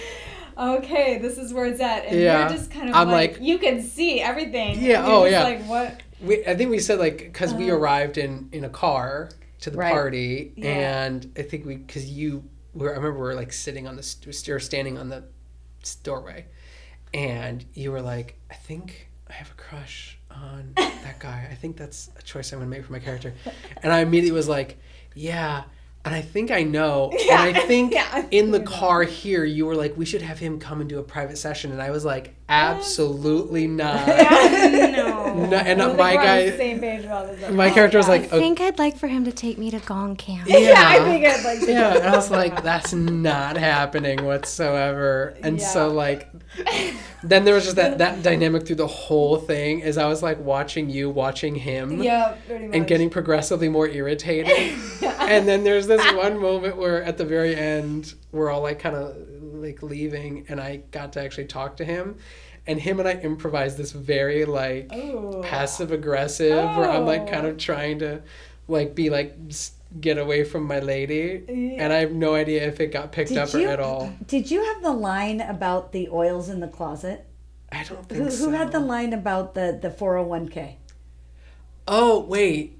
okay, this is where it's at. And you're just kind of I'm like you can see everything. Yeah, and you're just like, what? I think we said like because we arrived in a car to the party, and I think I remember we were like sitting on standing on the doorway, and you were like, I think I have a crush on that guy. I think that's a choice I'm gonna make for my character, and I immediately was like, yeah. And I think I know. And I think in the car here, you were like, we should have him come and do a private session. And I was like, absolutely not. No. No, and I my think we're on guy, the same page about this. my character was like, I think I'd like for him to take me to Gong Camp. I think I'd like to. Yeah, and I was like, that's not happening whatsoever. And so like, then there was just that dynamic through the whole thing as I was like watching him. Yeah, pretty much. And getting progressively more irritated. And then there's this one moment where at the very end, we're all like kind of like leaving and I got to actually talk to him. And him and I improvised this very like passive aggressive where I'm like kind of trying to like be like get away from my lady. And I have no idea if it got picked up or at all. Did you have the line about the oils in the closet? I don't think so. Who had the line about the 401k? Oh, wait.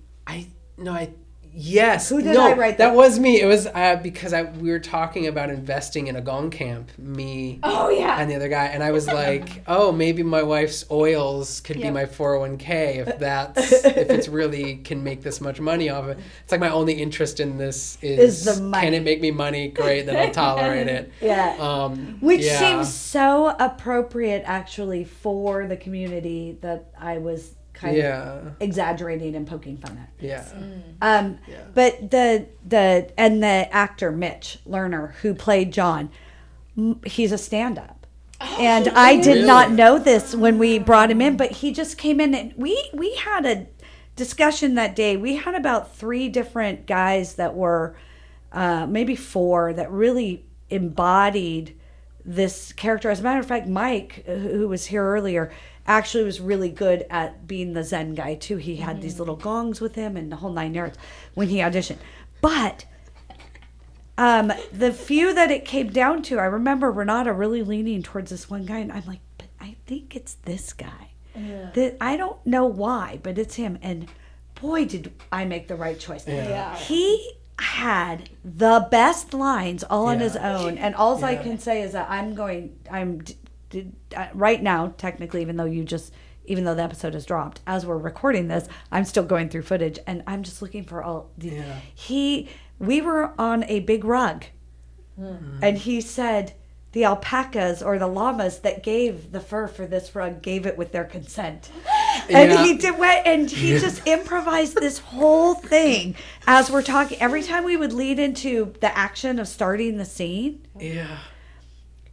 Yes. Who did I write that? That was me. It was because we were talking about investing in a gong camp, me and the other guy. And I was like, oh, maybe my wife's oils could be my 401k if it's really can make this much money off it. It's like my only interest in this is the money. Can it make me money? Great, then I'll tolerate it. Yeah. Which seems so appropriate actually for the community that I was kind of exaggerating and poking fun at. But the actor Mitch Lerner who played John, he's a stand-up. And I did not know this when we brought him in, but he just came in and we had a discussion that day. We had about 3 different guys that were maybe 4 that really embodied this character. As a matter of fact, Mike, who was here earlier, actually was really good at being the Zen guy too. He had these little gongs with him and the whole 9 yards when he auditioned. But the few that it came down to, I remember Renata really leaning towards this one guy, and I'm like, but think it's this guy. That I don't know why, but it's him. And boy, did I make the right choice. He had the best lines all on his own. And all I can say is that right now, technically, even though the episode is dropped, as we're recording this, I'm still going through footage, and I'm just looking for all the. We were on a big rug, and he said the alpacas or the llamas that gave the fur for this rug gave it with their consent, and he just improvised this whole thing as we're talking. Every time we would lead into the action of starting the scene,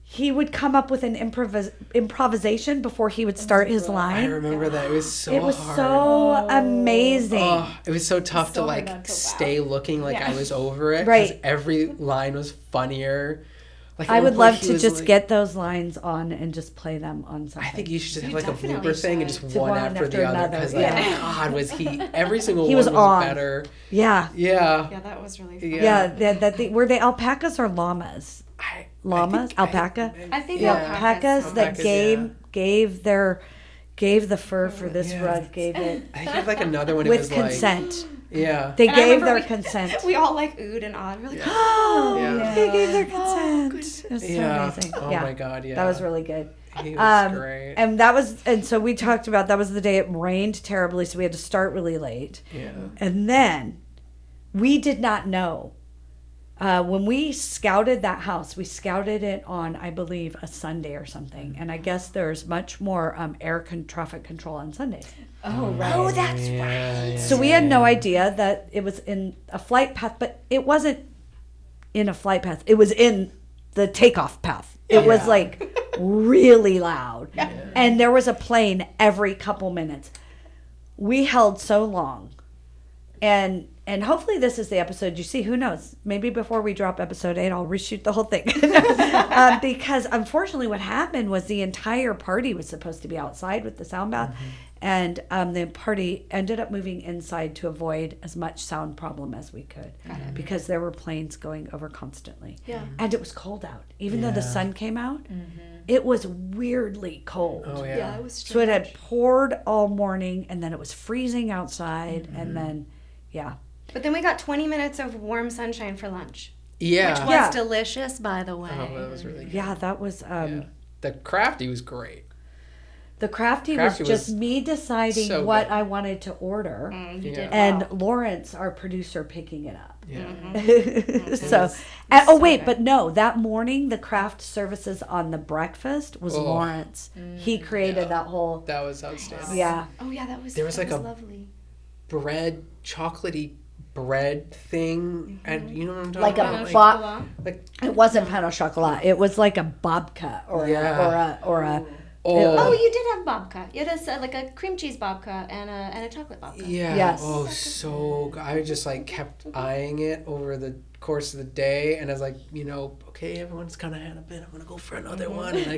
he would come up with an improvisation before he would start his line. I remember that. It was so hard. So amazing. Oh, it was so tough to stay looking like I was over it. Right. Because every line was funnier. Like I would love to just get those lines on and just play them on something. I think you should have like a blooper thing and just one after the other. Because God, was he, every single one was better. Yeah. Yeah, that was really fun. Yeah, were they alpacas or llamas? Alpaca? I think alpacas that gave the fur for this rug, gave it. I think you have like another one with consent. They gave their consent. We all like oohed and awed. We're like, they gave their consent. It was so amazing. Oh my God, that was really good. He was great. And so we talked about that was the day it rained terribly, so we had to start really late. And then we did not know. When we scouted that house, we scouted it on, I believe, a Sunday or something. And I guess there's much more traffic control on Sundays. Oh, right. Oh, that's right. So we had no idea that it was in a flight path, but it wasn't in a flight path. It was in the takeoff path. It was like really loud. And there was a plane every couple minutes. We held so long. And hopefully this is the episode you see. Who knows? Maybe before we drop episode 8, I'll reshoot the whole thing. Because unfortunately what happened was the entire party was supposed to be outside with the sound bath. And the party ended up moving inside to avoid as much sound problem as we could. Because there were planes going over constantly. And it was cold out. Even though the sun came out, it was weirdly cold. Oh, yeah. It was strange. So it had poured all morning, and then it was freezing outside, and then, But then we got 20 minutes of warm sunshine for lunch. Yeah. Which was delicious, by the way. Oh, that was really good. Yeah, that was... The crafty was great. The crafty was just me deciding what I wanted to order. You did and Lawrence, our producer, picking it up. Yeah. But no, that morning the craft services on the breakfast was Lawrence. He created that whole... That was outstanding. Yeah. Oh, yeah, that was lovely. Bread, chocolatey bread thing, and you know what I'm talking like about? It wasn't pain au chocolat. It was like a babka or a Oh, you did have babka. You had like a cream cheese babka and a chocolate babka. Yeah. Yes. Oh, so good. I just kept eyeing it over the course of the day, and I was like, okay, everyone's kind of had a bit. I'm gonna go for another one, and I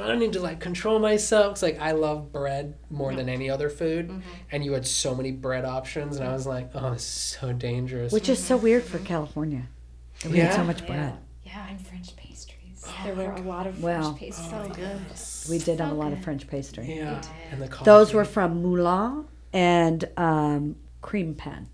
don't need to control myself. Cause I love bread more than any other food, and you had so many bread options, and I was like, oh, this is so dangerous. Which is so weird for California. We had so much bread. Yeah, and French pastries. Oh, there were a lot of French pastries. So good. We did have a lot of French pastry. Yeah, and the coffee. Those were from Moulin and Cream Pen.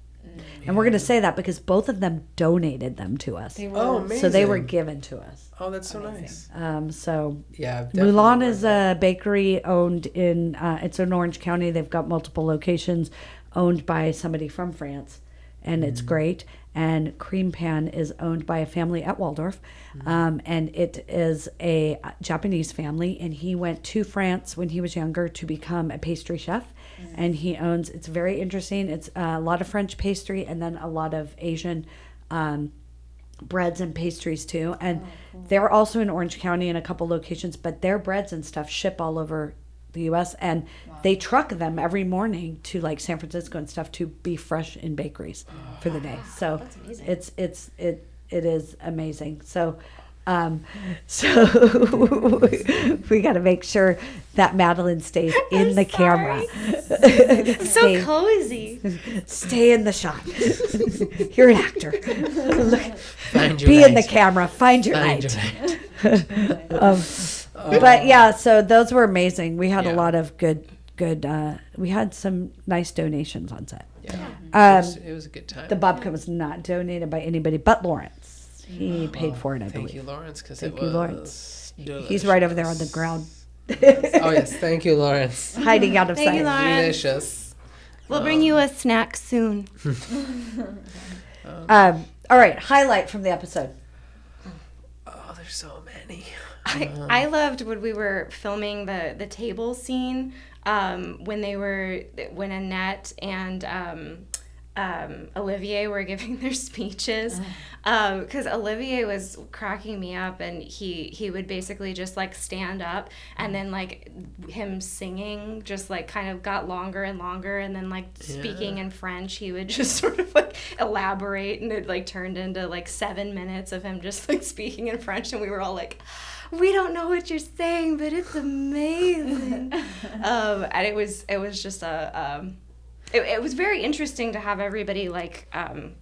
And we're going to say that because both of them donated them to us. Amazing. So they were given to us. Oh, that's so nice. Moulin is a bakery owned in, it's in Orange County. They've got multiple locations owned by somebody from France. And it's great. And Cream Pan is owned by a family at Waldorf. And it is a Japanese family. And he went to France when he was younger to become a pastry chef. And he owns, it's very interesting. It's a lot of French pastry and then a lot of Asian breads and pastries too. And they're also in Orange County in a couple locations, but their breads and stuff ship all over the U.S. and they truck them every morning to San Francisco and stuff to be fresh in bakeries for the day. So it is amazing. So we got to make sure that Madeleine stays in the camera. So cozy. Stay in the shot. You're an actor. Be in the camera. Find your light. But yeah, so those were amazing. We had a Yeah. lot of good. We had some nice donations on set. Yeah. It was a good time. The babka was not donated by anybody but Lawrence. He paid for it, I believe. Thank you, Lawrence, because Thank it you, was Lawrence. delicious. He's right over there on the ground, Oh, yes. Thank you, Lawrence. hiding out of Thank sight. you, Lawrence. Delicious. We'll bring you a snack soon. All right, highlight from the episode. Oh, there's so many. I loved when we were filming the table scene, when Annette and Olivier were giving their speeches, because Olivier was cracking me up, and he would basically just like stand up, and then like him singing just like kind of got longer and longer, and then like speaking in French, he would just sort of like elaborate, and it like turned into like 7 minutes of him just like speaking in French, and we were all like, we don't know what you're saying, but it's amazing. And it was just it was very interesting to have everybody like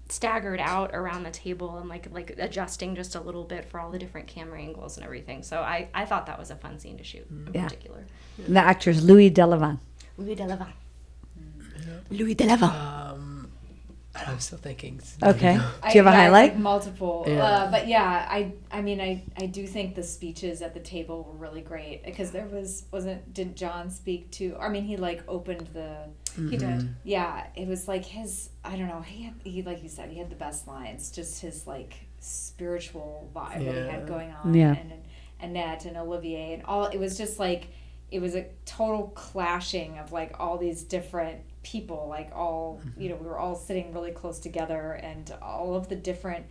staggered out around the table and like adjusting just a little bit for all the different camera angles and everything. So I thought that was a fun scene to shoot in particular. And the actor's Louis Delavant. Louis Delavant. Louis Delavant. I'm still thinking. Okay. Do you have a highlight? Like multiple. Yeah. But yeah, I mean, I do think the speeches at the table were really great, because there didn't John speak to, I mean, he like opened the. Mm-hmm. He did. Yeah, it was like his, I don't know, he like you said, he had the best lines, just his like spiritual vibe that he had going on. Yeah. And Annette and Olivier and all, it was just like, it was a total clashing of like all these different people, like all, you know, we were all sitting really close together, and all of the different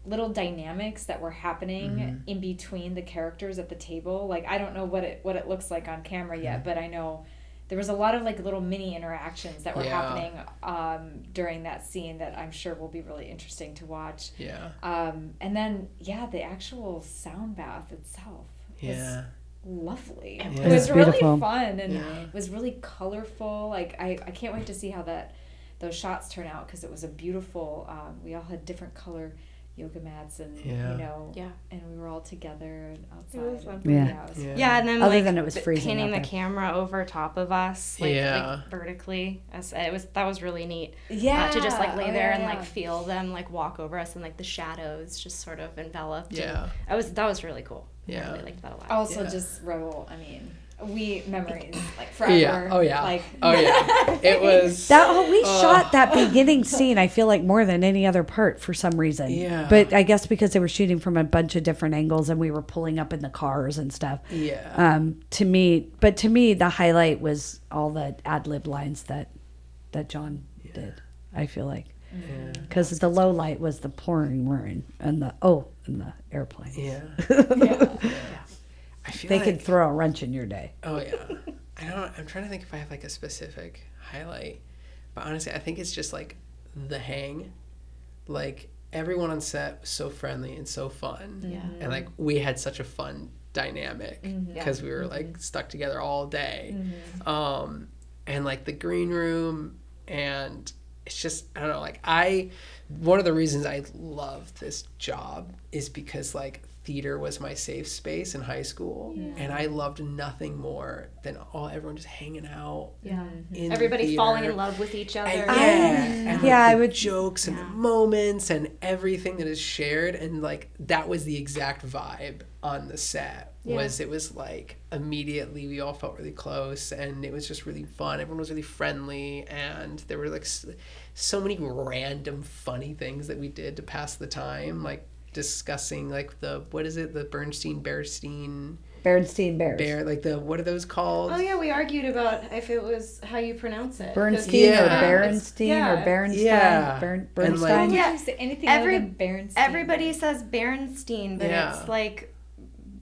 little dynamics that were happening in between the characters at the table. Like, I don't know what it looks like on camera yet, but I know there was a lot of like little mini interactions that were happening during that scene that I'm sure will be really interesting to watch. Yeah. And then the actual sound bath itself was lovely. It It was was really beautiful. fun, and it was really colorful. Like I can't wait to see how those shots turn out, because it was a beautiful. We all had different color yoga mats, and you know, and we were all together outside. It was fun. Yeah, And then Other like than it was freezing pinning out the there. camera over top of us, like vertically. That was really neat. Yeah, to just like lay there and like feel them like walk over us, and like the shadows just sort of enveloped. Yeah. And that was really cool. Yeah. I really liked that a lot. Also, just Rebel. I mean, memories like forever. Yeah. Oh yeah. Like It was. We shot that beginning scene, I feel like, more than any other part for some reason. Yeah. But I guess because they were shooting from a bunch of different angles, and we were pulling up in the cars and stuff. Yeah. To me, the highlight was all the ad-lib lines that John did, I feel like. Because the low light was the pouring rain and the airplane. Yeah. I feel They like, could throw a wrench in your day. Oh yeah. I'm trying to think if I have like a specific highlight, but honestly, I think it's just like the hang. Like everyone on set was so friendly and so fun, and like we had such a fun dynamic because we were like stuck together all day, and like the green room, and it's just, I don't know, like one of the reasons I love this job is because like theater was my safe space in high school, and I loved nothing more than everyone just hanging out. In Everybody theater. falling in love with each other. And I the would jokes and the moments and everything that is shared, and like that was the exact vibe on the set. It was like immediately we all felt really close, and it was just really fun. Everyone was really friendly, and there were like so many random funny things that we did to pass the time, like discussing like the Bernstein Bears, like what are those called? Oh yeah, we argued about if it was how you pronounce it. Bernstein or Yeah. Berenstein or Berenstein. Yeah. Bernstein. Why would you say anything other than Berenstain? Everybody says Berenstein, but it's like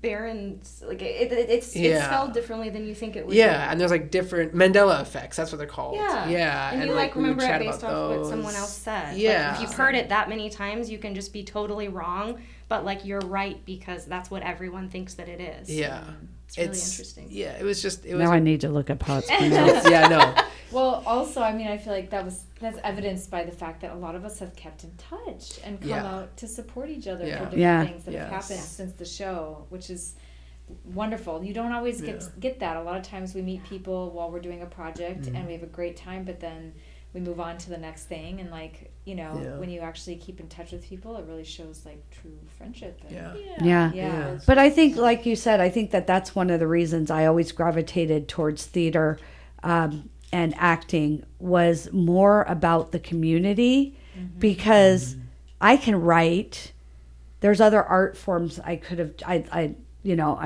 Barons, like it's spelled differently than you think it would. Yeah, and there's like different Mandela effects. That's what they're called. Yeah, and you like we would remember it chat based about off what those. someone else said. Yeah, like, if you've heard it that many times, you can just be totally wrong, but like you're right because that's what everyone thinks that it is. Yeah, it's really interesting. Yeah, it was. Now I need to look up how it's pronounced. Yeah, no. Well, also, I mean, I feel like that's evidenced by the fact that a lot of us have kept in touch and come out to support each other for different things that have happened since the show, which is wonderful. You don't always get that. A lot of times we meet people while we're doing a project and we have a great time, but then we move on to the next thing. And like, when you actually keep in touch with people, it really shows like true friendship. And, Yeah. But I think, like you said, I think that's one of the reasons I always gravitated towards theater and acting was more about the community because I can write. There's other art forms I could have. I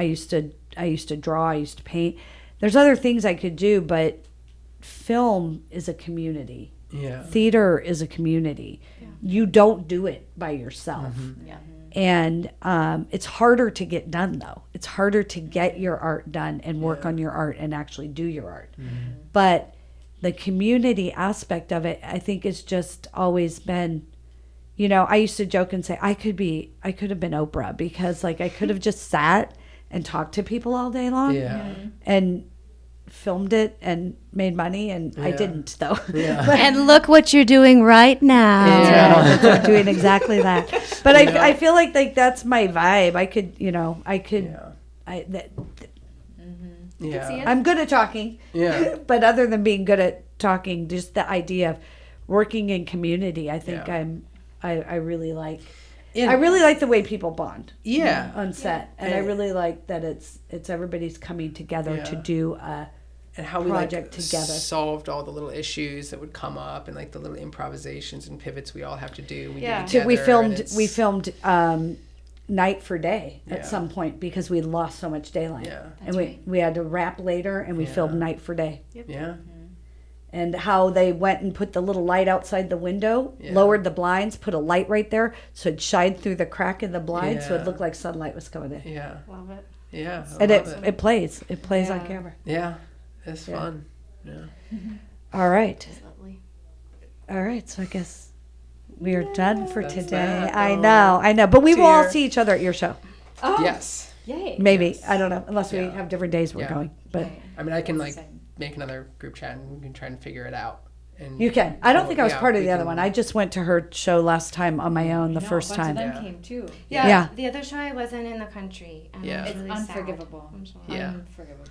used to draw. I used to paint. There's other things I could do, but film is a community. Yeah. Theater is a community. Yeah. You don't do it by yourself. Yeah. And it's harder to get done, though. It's harder to get your art done and work on your art and actually do your art. But the community aspect of it, I think, has just always been, I used to joke and say I could have been Oprah because like I could have just sat and talked to people all day long and filmed it and made money, and I didn't though. And look what you're doing right now. That's right. I'm doing exactly that. But I feel like that's my vibe. I'm good at talking. Yeah. But other than being good at talking, just the idea of working in community, I think I really like. I really like the way people bond. On set, and I really like that it's everybody's coming together to do a and how we project together. Solved all the little issues that would come up and like the little improvisations and pivots we all have to do. We filmed night for day at some point because we lost so much daylight. And we had to wrap later, and we filmed night for day. And how they went and put the little light outside the window, lowered the blinds, put a light right there so it shined through the crack in the blind so it looked like sunlight was coming in. Love it. And it plays on camera. It's fun. All right. It's lovely. All right, so I guess we are done for today. I know. But we will all see each other at your show. Oh, yes. Yay. Maybe. Yes. I don't know. Unless we have different days we're going. But I mean, I can make another group chat and we can try and figure it out. And you can. I don't think I was part of the other one. I just went to her show last time on my own, the first time. A bunch of them came too. Yeah. The other show I wasn't in the country. And Yeah. it's really unforgivable. Unforgivable.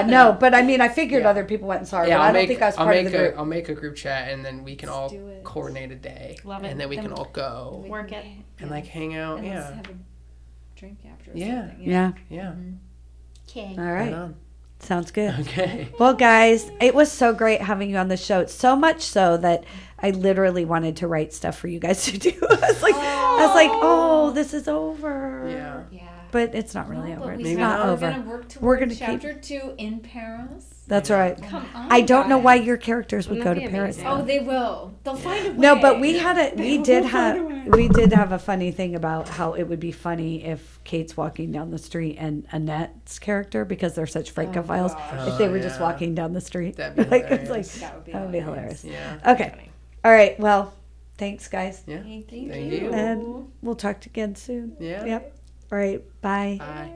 No, but I mean, I figured other people went and saw her, but I don't think I was part of the group. I'll make a group chat and then we can all coordinate a day. Love it. And then we can all go. Work it. And like hang out. And let's have a drink after or Yeah. something. Yeah. Okay. All right. Right on. Sounds good. Okay. Well, guys, it was so great having you on the show. It's so much so that I literally wanted to write stuff for you guys to do. I was like, oh, this is over. Yeah. But it's not really No, over. but It's we not are over. gonna work We're towards gonna keep. chapter 2 in Paris. That's right. Come on. I don't know guys. why your characters would Wouldn't go that to be Paris. amazing? Oh, they will. They'll find a way. No, but we did have a funny thing about how it would be funny if Kate's walking down the street and Annette's character, because they're such francophiles, if they were just walking down the street. That'd be It's like, That that would be hilarious. Yeah. Okay. All right. Well, thanks, guys. Yeah. Thank Thank you. And we'll talk again soon. Yeah. Yep. All right. Bye. Bye.